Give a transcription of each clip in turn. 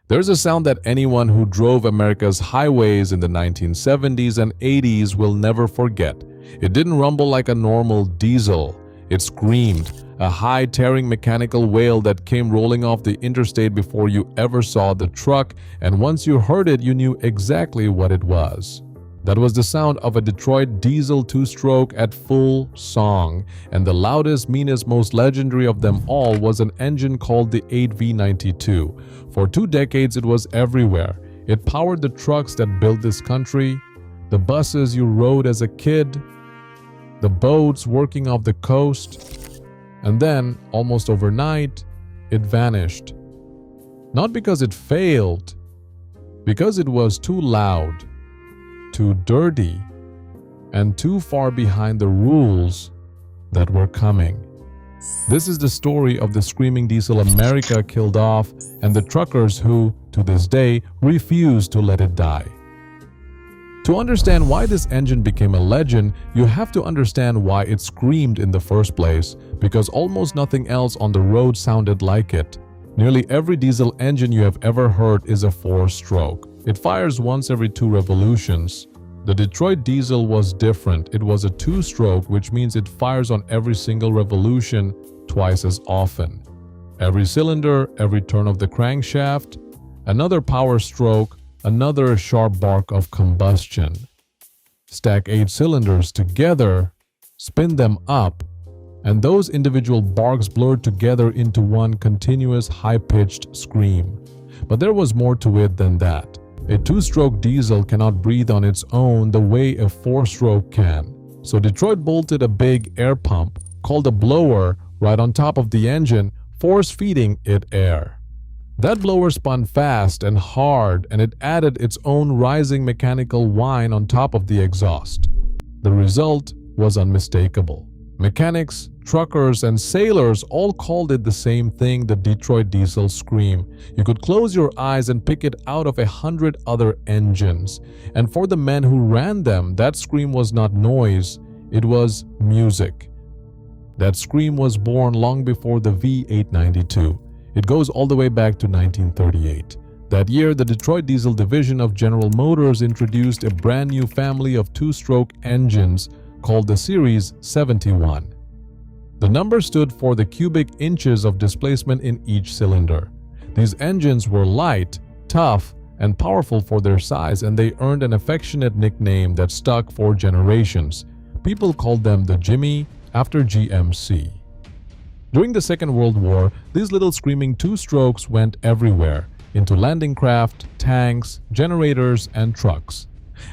There's a sound that anyone who drove America's highways in the 1970s and 80s will never forget. It didn't rumble like a normal diesel. It screamed, a high, tearing mechanical wail that came rolling off the interstate before you ever saw the truck, and once you heard it, you knew exactly what it was. That was the sound of a Detroit diesel two-stroke at full song, and the loudest, meanest, most legendary of them all was an engine called the 8V92. For 2 decades, it was everywhere. It powered the trucks that built this country, the buses you rode as a kid, the boats working off the coast, and then, almost overnight, it vanished. Not because it failed, because it was too loud, too dirty, and too far behind the rules that were coming. This is the story of the screaming diesel America killed off and the truckers who, to this day, refuse to let it die. To understand why this engine became a legend, you have to understand why it screamed in the first place, because almost nothing else on the road sounded like it. Nearly every diesel engine you have ever heard is a 4-stroke. It fires once every 2 revolutions. The Detroit diesel was different. It was a 2-stroke, which means it fires on every single revolution twice as often. Every cylinder, every turn of the crankshaft, another power stroke, another sharp bark of combustion. Stack 8 cylinders together, spin them up, and those individual barks blurred together into one continuous high-pitched scream. But there was more to it than that. A 2-stroke diesel cannot breathe on its own the way a 4-stroke can. So Detroit bolted a big air pump, called a blower, right on top of the engine, force-feeding it air. That blower spun fast and hard, and it added its own rising mechanical whine on top of the exhaust. The result was unmistakable. Mechanics, truckers, and sailors all called it the same thing, the Detroit diesel scream. You could close your eyes and pick it out of 100 other engines. And for the men who ran them, that scream was not noise, it was music. That scream was born long before the V892. It goes all the way back to 1938. That year, the Detroit Diesel Division of General Motors introduced a brand new family of 2-stroke engines called the Series 71. The number stood for the cubic inches of displacement in each cylinder. These engines were light, tough, and powerful for their size, and they earned an affectionate nickname that stuck for generations. People called them the Jimmy after GMC. During the Second World War, these little screaming 2-strokes went everywhere, into landing craft, tanks, generators, and trucks.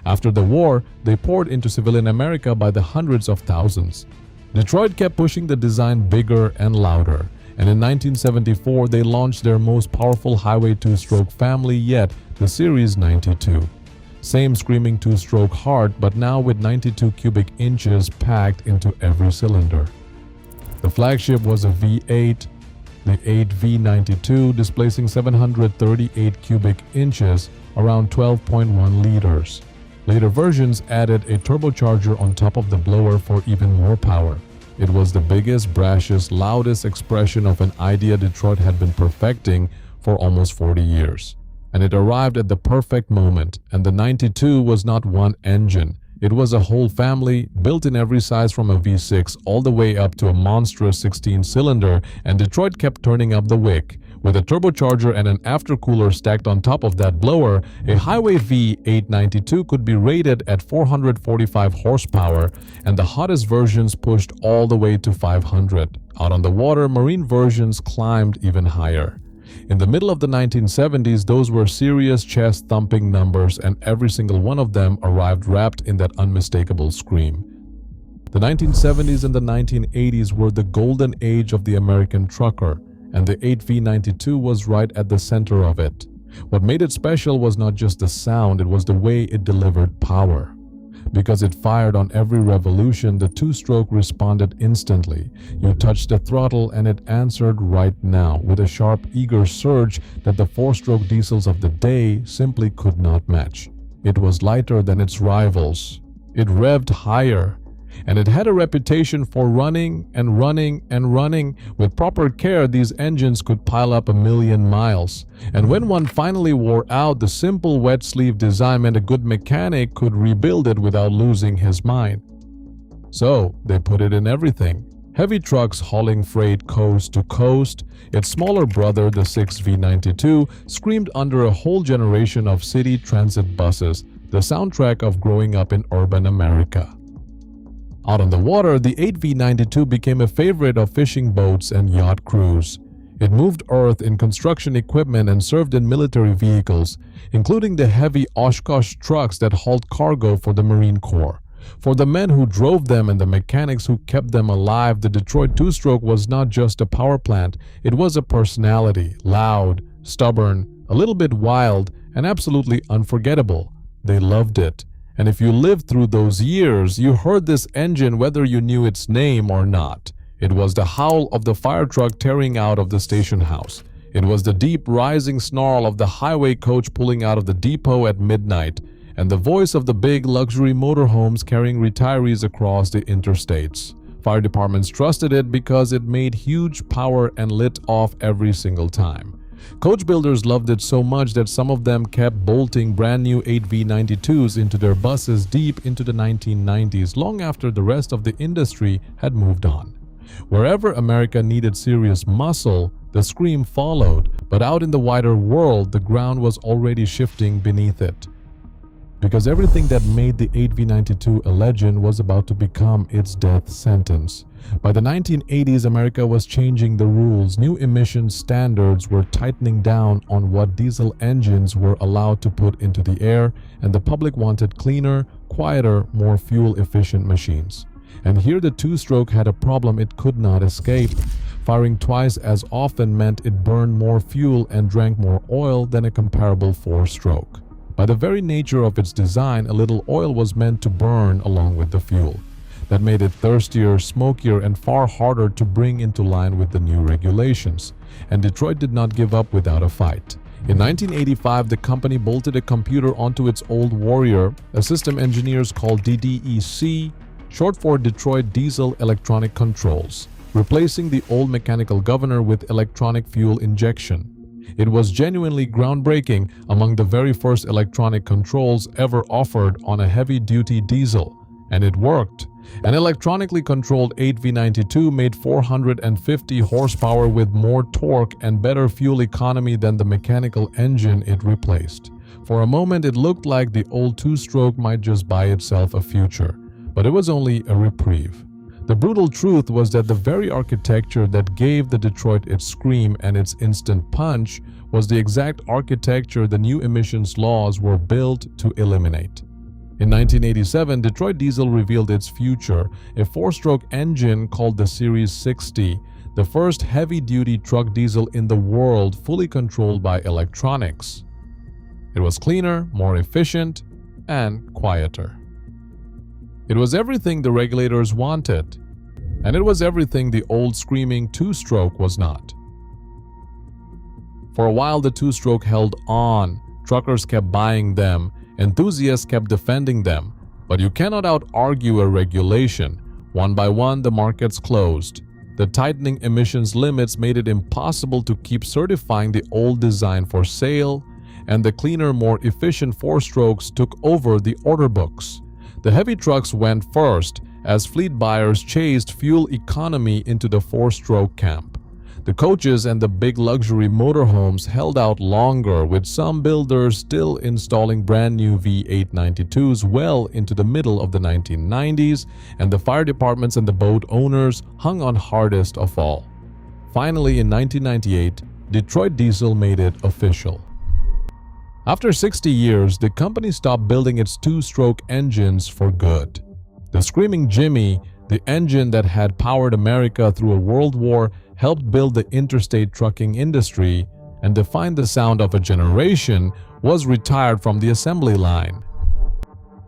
After the war, they poured into civilian America by the hundreds of thousands. Detroit kept pushing the design bigger and louder, and in 1974 they launched their most powerful highway 2-stroke family yet, the Series 92. Same screaming 2-stroke heart, but now with 92 cubic inches packed into every cylinder. The flagship was a V8, the 8V92, displacing 738 cubic inches, around 12.1 liters. Later versions added a turbocharger on top of the blower for even more power. It was the biggest, brashest, loudest expression of an idea Detroit had been perfecting for almost 40 years. And it arrived at the perfect moment, and the 92 was not one engine. It was a whole family, built in every size from a V6 all the way up to a monstrous 16-cylinder, and Detroit kept turning up the wick. With a turbocharger and an aftercooler stacked on top of that blower, a Highway V892 could be rated at 445 horsepower, and the hottest versions pushed all the way to 500. Out on the water, marine versions climbed even higher. In the middle of the 1970s, those were serious chest-thumping numbers, and every single one of them arrived wrapped in that unmistakable scream. The 1970s and the 1980s were the golden age of the American trucker, and the 8V92 was right at the center of it. What made it special was not just the sound, it was the way it delivered power. Because it fired on every revolution, the 2-stroke responded instantly. You touched the throttle and it answered right now, with a sharp, eager surge that the 4-stroke diesels of the day simply could not match. It was lighter than its rivals. It revved higher. And it had a reputation for running and running and running. With proper care, these engines could pile up 1,000,000 miles. And when one finally wore out, the simple wet sleeve design meant a good mechanic could rebuild it without losing his mind. So they put it in everything. Heavy trucks hauling freight coast to coast. Its smaller brother, the 6V92, screamed under a whole generation of city transit buses, the soundtrack of growing up in urban America. Out on the water, the 8V92 became a favorite of fishing boats and yacht crews. It moved earth in construction equipment and served in military vehicles, including the heavy Oshkosh trucks that hauled cargo for the Marine Corps. For the men who drove them and the mechanics who kept them alive, the Detroit two-stroke was not just a power plant, it was a personality, loud, stubborn, a little bit wild, and absolutely unforgettable. They loved it. And if you lived through those years, you heard this engine whether you knew its name or not. It was the howl of the fire truck tearing out of the station house. It was the deep rising snarl of the highway coach pulling out of the depot at midnight, and the voice of the big luxury motorhomes carrying retirees across the interstates. Fire departments trusted it because it made huge power and lit off every single time. Coach builders loved it so much that some of them kept bolting brand new 8V92s into their buses deep into the 1990s, long after the rest of the industry had moved on. Wherever America needed serious muscle, the scream followed, but out in the wider world, the ground was already shifting beneath it. Because everything that made the 8V92 a legend was about to become its death sentence. By the 1980s, America was changing the rules. New emissions standards were tightening down on what diesel engines were allowed to put into the air, and the public wanted cleaner, quieter, more fuel-efficient machines. And here the two-stroke had a problem it could not escape. Firing twice as often meant it burned more fuel and drank more oil than a comparable four-stroke. By the very nature of its design, a little oil was meant to burn along with the fuel. That made it thirstier, smokier, and far harder to bring into line with the new regulations. And Detroit did not give up without a fight. In 1985, the company bolted a computer onto its old Warrior, a system engineers called DDEC, short for Detroit Diesel Electronic Controls, replacing the old mechanical governor with electronic fuel injection. It was genuinely groundbreaking, among the very first electronic controls ever offered on a heavy-duty diesel, and it worked. An electronically controlled 8V92 made 450 horsepower with more torque and better fuel economy than the mechanical engine it replaced. For a moment, it looked like the old two-stroke might just buy itself a future, but it was only a reprieve. The brutal truth was that the very architecture that gave the Detroit its scream and its instant punch was the exact architecture the new emissions laws were built to eliminate. In 1987, Detroit Diesel revealed its future, a four-stroke engine called the Series 60, the first heavy-duty truck diesel in the world fully controlled by electronics. It was cleaner, more efficient, and quieter. It was everything the regulators wanted, and it was everything the old screaming two-stroke was not. For a while, the two-stroke held on. Truckers kept buying them, enthusiasts kept defending them, but you cannot out-argue a regulation. One by one, the markets closed. The tightening emissions limits made it impossible to keep certifying the old design for sale, and the cleaner, more efficient four-strokes took over the order books. The heavy trucks went first, as fleet buyers chased fuel economy into the four-stroke camp. The coaches and the big luxury motorhomes held out longer, with some builders still installing brand new V892s well into the middle of the 1990s, and the fire departments and the boat owners hung on hardest of all. Finally, in 1998, Detroit Diesel made it official. After 60 years, the company stopped building its two-stroke engines for good. The screaming Jimmy, the engine that had powered America through a world war, helped build the interstate trucking industry and defined the sound of a generation, was retired from the assembly line.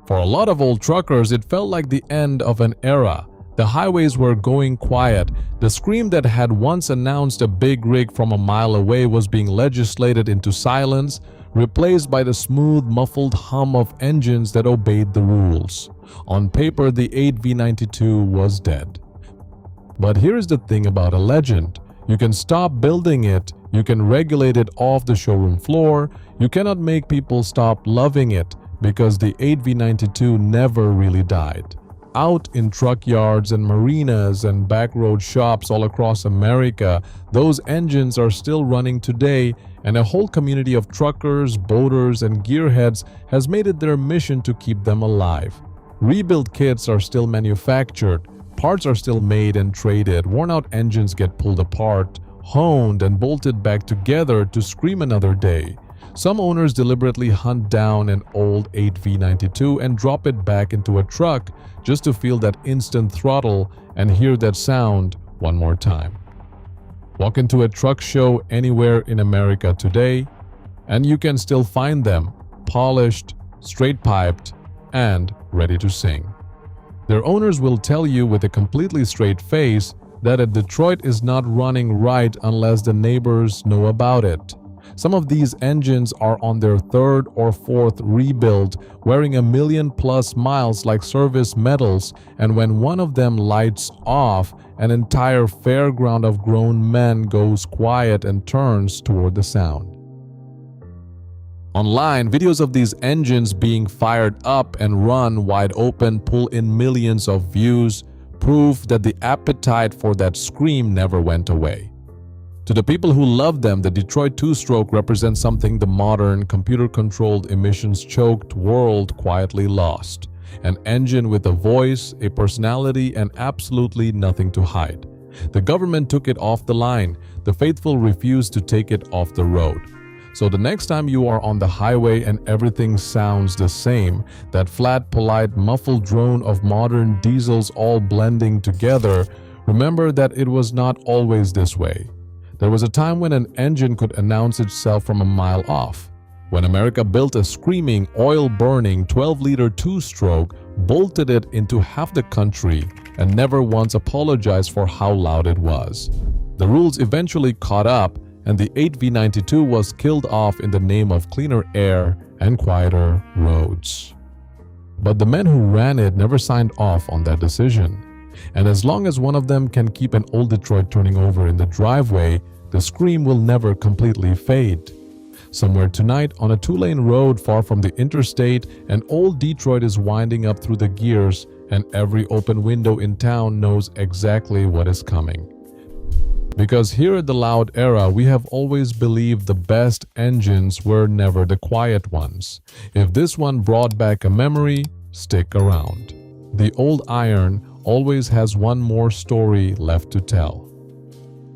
For a lot of old truckers, it felt like the end of an era. The highways were going quiet. The scream that had once announced a big rig from a mile away was being legislated into silence. replaced by the smooth, muffled hum of engines that obeyed the rules. On paper, the 8V92 was dead. But here's the thing about a legend. You can stop building it, you can regulate it off the showroom floor, you cannot make people stop loving it because the 8V92 never really died. Out in truck yards and marinas and backroad shops all across America, those engines are still running today, and a whole community of truckers, boaters, and gearheads has made it their mission to keep them alive. Rebuild kits are still manufactured, parts are still made and traded, worn-out engines get pulled apart, honed and bolted back together to scream another day. Some owners deliberately hunt down an old 8V92 and drop it back into a truck just to feel that instant throttle and hear that sound one more time. Walk into a truck show anywhere in America today, and you can still find them polished, straight-piped, and ready to sing. Their owners will tell you with a completely straight face that a Detroit is not running right unless the neighbors know about it. Some of these engines are on their third or fourth rebuild, wearing 1,000,000+ miles like service medals, and when one of them lights off, an entire fairground of grown men goes quiet and turns toward the sound. Online, videos of these engines being fired up and run wide open pull in millions of views, proof that the appetite for that scream never went away. To the people who love them, the Detroit two-stroke represents something the modern, computer-controlled, emissions-choked world quietly lost. An engine with a voice, a personality, and absolutely nothing to hide. The government took it off the line. The faithful refused to take it off the road. So the next time you are on the highway and everything sounds the same, that flat, polite, muffled drone of modern diesels all blending together, remember that it was not always this way. There was a time when an engine could announce itself from a mile off. When America built a screaming, oil-burning 12-liter two-stroke, bolted it into half the country, and never once apologized for how loud it was. The rules eventually caught up, and the 8V92 was killed off in the name of cleaner air and quieter roads. But the men who ran it never signed off on that decision. And as long as one of them can keep an old Detroit turning over in the driveway, the scream will never completely fade. Somewhere tonight, on a two-lane road far from the interstate, an old Detroit is winding up through the gears, and every open window in town knows exactly what is coming. Because here at the Loud Era, we have always believed the best engines were never the quiet ones. If this one brought back a memory, stick around. The old iron always has one more story left to tell.